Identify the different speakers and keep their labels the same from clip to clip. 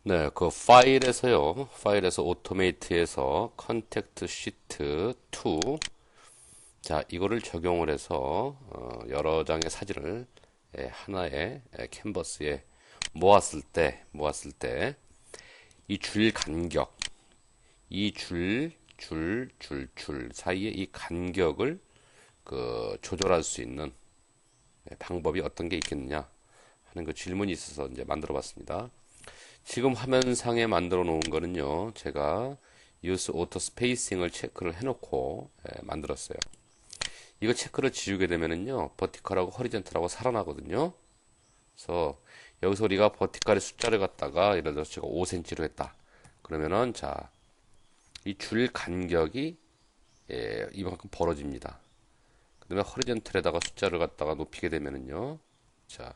Speaker 1: 네, 그 파일에서요. 파일에서 오토메이트에서 컨택트 시트 2. 자, 이거를 적용을 해서 여러 장의 사진을 하나의 캔버스에 모았을 때 이 줄 간격, 이 줄 사이에 이 간격을 조절할 수 있는 방법이 어떤 게 있겠느냐 하는 그 질문이 있어서 이제 만들어 봤습니다. 지금 화면상에 만들어 놓은 거는요, 제가 use auto spacing을 체크를 해놓고 만들었어요. 이거 체크를 지우게 되면은요, 버티컬하고 허리젠탈하고 살아나거든요. 그래서 여기서 우리가 버티컬의 숫자를 갖다가 예를 들어서 제가 5cm로 했다. 그러면은 자, 이 줄 간격이 이만큼 벌어집니다. 그다음에 허리젠탈에다가 숫자를 갖다가 높이게 되면은요, 자,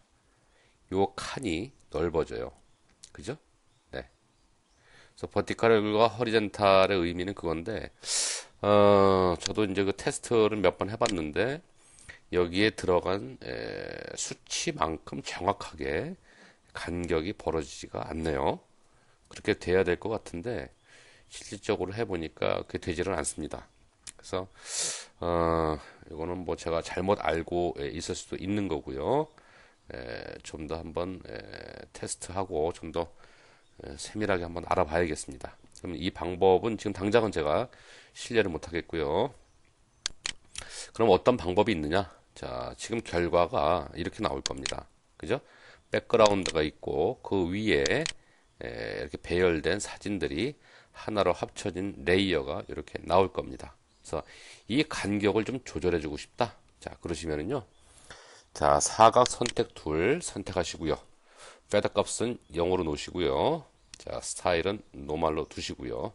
Speaker 1: 요 칸이 넓어져요. 그죠? 네. 그래서 버티컬과 허리젠탈의 의미는 그건데, 저도 이제 그 테스트를 몇 번 해봤는데, 여기에 들어간 수치만큼 정확하게 간격이 벌어지지가 않네요. 그렇게 돼야 될 것 같은데, 실질적으로 해보니까 그게 되지를 않습니다. 그래서, 이거는 뭐 제가 잘못 알고 있을 수도 있는 거고요. 좀 더 한번 테스트하고 좀 더 세밀하게 한번 알아봐야겠습니다. 그럼 이 방법은 지금 당장은 제가 실례를 못 하겠고요. 그럼 어떤 방법이 있느냐? 자, 지금 결과가 이렇게 나올 겁니다. 그죠? 백그라운드가 있고 그 위에 이렇게 배열된 사진들이 하나로 합쳐진 레이어가 이렇게 나올 겁니다. 그래서 이 간격을 좀 조절해 주고 싶다. 자, 그러시면은요. 자, 사각 선택 툴 선택하시고요. 페더 값은 0으로 놓으시고요. 자, 스타일은 노멀로 두시고요.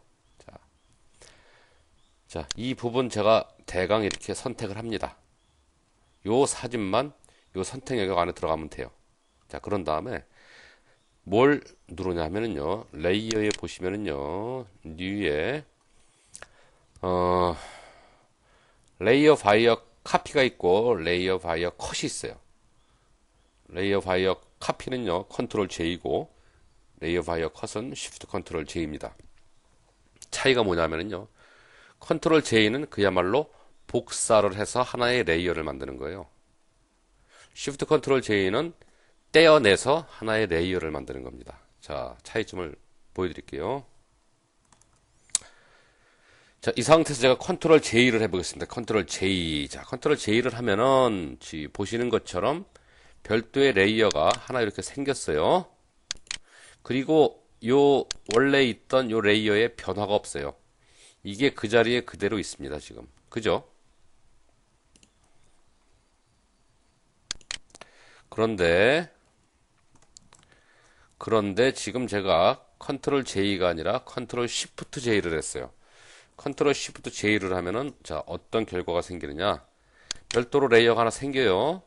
Speaker 1: 자, 이 부분 제가 대강 이렇게 선택을 합니다. 요 사진만 요 선택 영역 안에 들어가면 돼요. 자, 그런 다음에 뭘 누르냐 하면은요. 레이어에 보시면은요. 뉴에 어, 레이어 바이어 카피가 있고 레이어 바이어 컷이 있어요. 레이어 바이어 카피는요. 컨트롤 J이고 레이어 바이어 컷은 Shift 컨트롤 J입니다. 차이가 뭐냐면은요. 컨트롤 J는 그야말로 복사를 해서 하나의 레이어를 만드는 거예요. Shift 컨트롤 J는 떼어내서 하나의 레이어를 만드는 겁니다. 자, 차이점을 보여드릴게요. 자, 이 상태에서 제가 컨트롤 J를 해보겠습니다. 컨트롤 J. 자, 컨트롤 J를 하면은, 보시는 것처럼 별도의 레이어가 하나 이렇게 생겼어요. 그리고 요, 원래 있던 요 레이어에 변화가 없어요. 이게 그 자리에 그대로 있습니다, 지금. 그죠? 그런데, 지금 제가 컨트롤 J가 아니라 컨트롤 Shift J를 했어요. 컨트롤 Shift J를 하면은, 자, 어떤 결과가 생기느냐? 별도로 레이어가 하나 생겨요.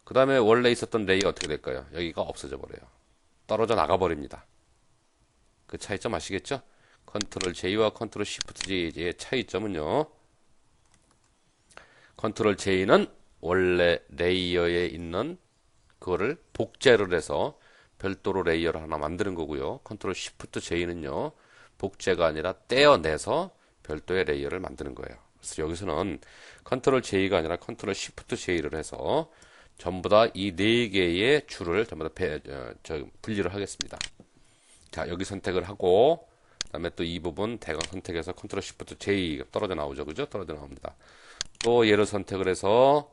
Speaker 1: 그 다음에 원래 있었던 레이어 어떻게 될까요? 여기가 없어져 버려요. 떨어져 나가 버립니다. 그 차이점 아시겠죠? 컨트롤 J와 컨트롤 Shift J의 차이점은요. 컨트롤 J는 원래 레이어에 있는 그거를 복제를 해서 별도로 레이어를 하나 만드는 거고요. 컨트롤 Shift J는요. 복제가 아니라 떼어내서 별도의 레이어를 만드는 거예요. 그래서 여기서는 컨트롤 J가 아니라 컨트롤 Shift J를 해서 전부 다 이 네 개의 줄을 전부 다 분리를 하겠습니다. 자, 여기 선택을 하고, 그 다음에 또 이 부분 대강 선택해서 컨트롤 시프트 J 떨어져 나오죠. 그죠? 떨어져 나옵니다. 또 얘를 선택을 해서,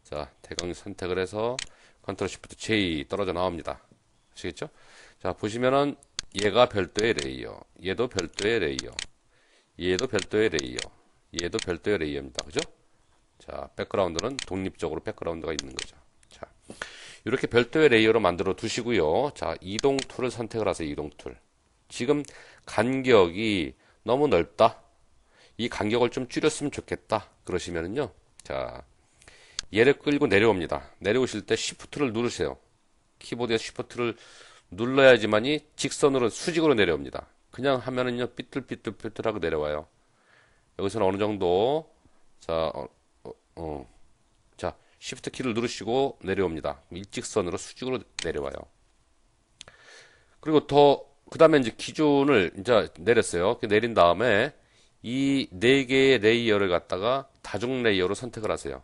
Speaker 1: 자, 대강 선택을 해서 컨트롤 시프트 J 떨어져 나옵니다. 아시겠죠? 자, 보시면은 얘가 별도의 레이어, 얘도 별도의 레이어, 얘도 별도의 레이어, 얘도 별도의 레이어입니다. 그죠? 자, 백그라운드는 독립적으로 백그라운드가 있는 거죠. 자, 이렇게 별도의 레이어로 만들어 두시고요. 자, 이동 툴을 선택을 하세요. 이동 툴. 지금 간격이 너무 넓다. 이 간격을 좀 줄였으면 좋겠다. 그러시면은요. 자, 얘를 끌고 내려옵니다. 내려오실 때 Shift를 누르세요. 키보드에 Shift를 눌러야지만이 직선으로 수직으로 내려옵니다. 그냥 하면은요. 삐뚤삐뚤삐뚤하고 내려와요. 여기서는 어느 정도 자, 자, Shift 키를 누르시고 내려옵니다. 일직선으로 수직으로 내려와요. 그리고 그 다음에 이제 기준을 이제 내렸어요. 내린 다음에 이 네 개의 레이어를 갖다가 다중 레이어로 선택을 하세요.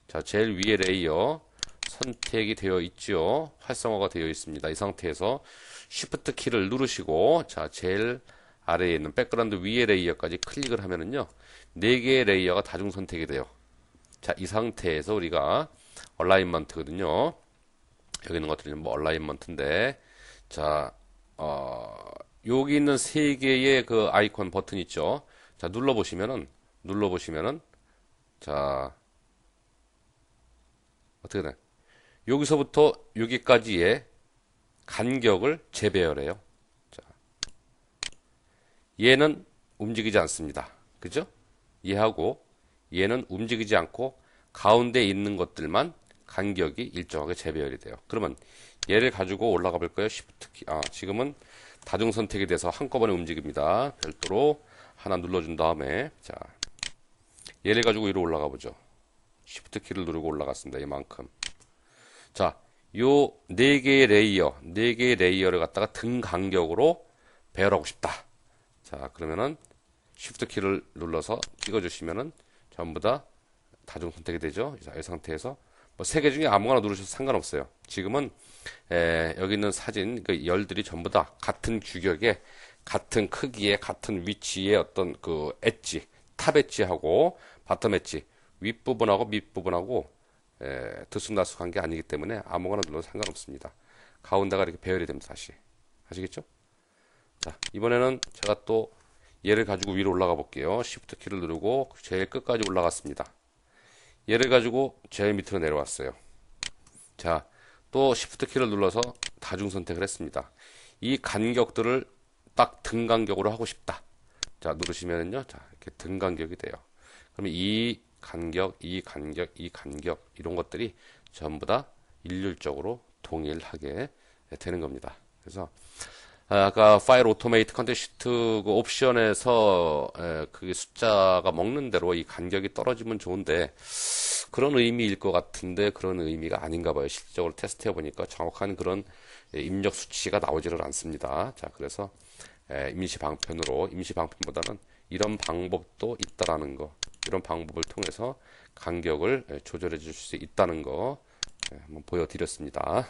Speaker 1: 자, 제일 위에 레이어 선택이 되어 있죠. 활성화가 되어 있습니다. 이 상태에서 Shift 키를 누르시고, 자, 제일 아래에 있는 백그라운드 위에 레이어까지 클릭을 하면은요, 네 개의 레이어가 다중 선택이 돼요. 자, 이 상태에서 우리가 얼라인먼트거든요. 여기 있는 것들이 뭐 얼라인먼트인데, 자, 여기 있는 세 개의 그 아이콘 버튼 있죠. 자, 눌러보시면은, 자, 어떻게 돼? 여기서부터 여기까지의 간격을 재배열해요. 자, 얘는 움직이지 않습니다. 그죠? 얘하고 얘는 움직이지 않고 가운데 있는 것들만 간격이 일정하게 재배열이 돼요. 그러면 얘를 가지고 올라가 볼까요? Shift 키. 지금은 다중 선택이 돼서 한꺼번에 움직입니다. 별도로 하나 눌러준 다음에, 자, 얘를 가지고 위로 올라가 보죠. Shift 키를 누르고 올라갔습니다. 이만큼. 자, 요 네 개의 레이어를 갖다가 등 간격으로 배열하고 싶다. 자, 그러면은 Shift 키를 눌러서 찍어주시면은 전부 다 다중 선택이 되죠. 자, 이 상태에서 뭐 세 개 중에 아무거나 누르셔도 상관없어요. 지금은 여기 있는 사진 그 열들이 전부 다 같은 규격의 같은 크기의 같은 위치의 어떤 그 엣지, 탑 엣지하고 바텀 엣지, 윗부분하고 밑부분하고 들쑥날쑥한 게 아니기 때문에 아무거나 눌러도 상관없습니다. 가운데가 이렇게 배열이 됩니다. 다시 아시겠죠? 자, 이번에는 제가 또 얘를 가지고 위로 올라가 볼게요. Shift 키를 누르고 제일 끝까지 올라갔습니다. 얘를 가지고 제일 밑으로 내려왔어요. 자, 또 Shift 키를 눌러서 다중 선택을 했습니다. 이 간격들을 딱 등 간격으로 하고 싶다. 자, 누르시면은요, 자, 이렇게 등 간격이 돼요. 그러면 이 간격, 이런 것들이 전부 다 일률적으로 동일하게 되는 겁니다. 그래서 아까 파일 오토메이트 컨텍스트 그 옵션에서 그게 숫자가 먹는 대로 이 간격이 떨어지면 좋은데 그런 의미일 것 같은데 그런 의미가 아닌가 봐요. 실질적으로 테스트해 보니까 정확한 그런 입력 수치가 나오지를 않습니다. 자, 그래서 임시 방편보다는 이런 방법도 있다라는 거, 이런 방법을 통해서 간격을 조절해 줄 수 있다는 거 한번 보여드렸습니다.